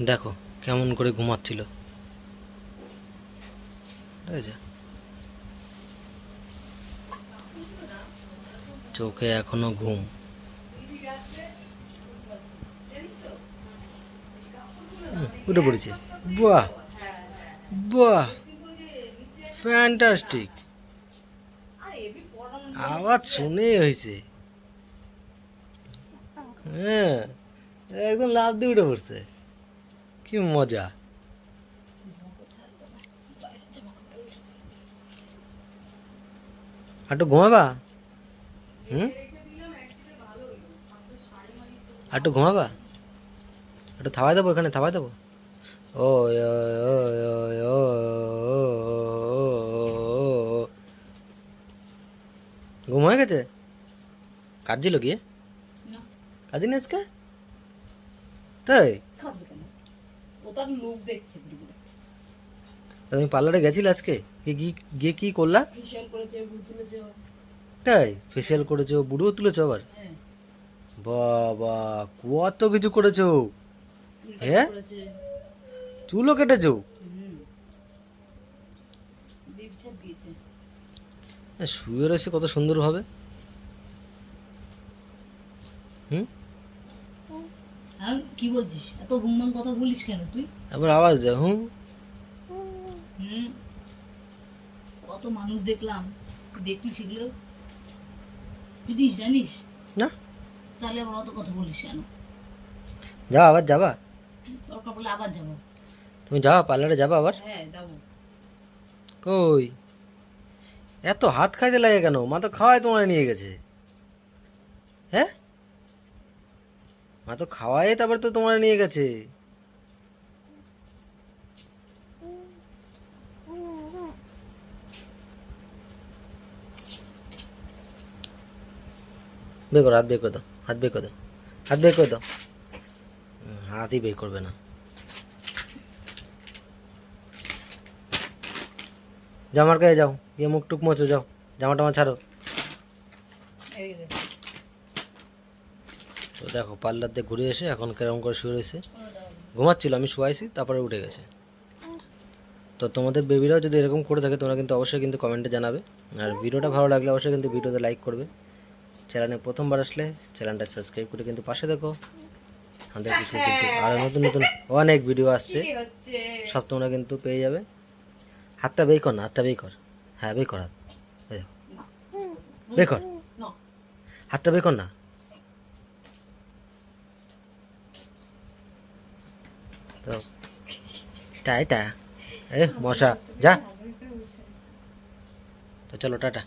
দেখো কেমন করে ঘুমাচ্ছিল, ঠিক আছে? চোখে এখনো ঘুম। উঠে পড়েছে। বাহ বাহ, ফ্যান্টাস্টিক। আওয়াজ শুনেই হয়েছে। হ্যাঁ, একদম লাফ দিয়ে উঠে পড়ছে। কি মজা। একটু ঘুমাবা? হুম, একটু ঘুমাবা? একটু থাবাই দেবো, এখানে থাবাই দেবো। ও ও, ও, ও, ও, ও, ঘুম হয়ে গেছে? কাঁদছিল কি? কাঁদিনি আজকে? তাই? তুমি পার্লারে গেছিলে আজকে? গিয়ে কি করলা? তাই ফেসিয়াল করেছো, বুড়ো তুলেছো আবার? বাবা, কত কিছু করেছো। হ্যাঁ, চুলও কেটেছো? শুয়ে রয়েছে কত সুন্দর ভাবে। হুম, কি বলছিস? এত ভুংভাং কথা বলিস কেন তুই? আবার আওয়াজ দেয়। হুম, হুম, কত মানুষ দেখলাম, দেখলি সেগুলো বুঝিস, জানিস? না, তাহলে আবার অত কথা বলিস কেন? যাবা আবার যাবা? দরকার পড়লে আবার যাবো। তুমি যাবা পার্লারে, যাবা আবার? হ্যাঁ, যাবো। কই, এত হাত খাইতে লাগে কেন? মা তো খাওয়াই তোমার নিয়ে গেছে। হ্যাঁ, মা তো খাওয়াই তারপর তো তোমার নিয়ে গেছে। বের করো, হাত বের করে দাও, হাত বের করে দাও, হাত বের করে দাও। হাতই বের করবে না। জামার গায়ে যাও, গিয়ে মুখ টুক মোছো, যাও জামা টামা ছাড়ো। এই দেখ, তো দেখো পার্লার দিয়ে ঘুরে এসে এখন কেরম করে শুয়ে রয়েছে। ঘুমাচ্ছিল, আমি শুয়াইছি তারপরে উঠে গেছে। তো তোমাদের বেবিরাও যদি এরকম করে থাকে তোমরা কিন্তু অবশ্যই কিন্তু কমেন্টে জানাবে। আর ভিডিওটা ভালো লাগলে অবশ্যই কিন্তু ভিডিওতে লাইক করবে। চ্যানেলে প্রথমবার আসলে চ্যানেলটা সাবস্ক্রাইব করে কিন্তু পাশে দেখো। আমাদের কিছু কিন্তু আরও নতুন নতুন অনেক ভিডিও আসছে, সব তোমরা কিন্তু পেয়ে যাবে। হাতটা বের কর না, হাতটা বের কর। হ্যাঁ বের কর হাত, এই দেখো। বের কর, হাতটা বের কর না। তো এটা এটা, এ মশা, যা। তো চলো টাটা।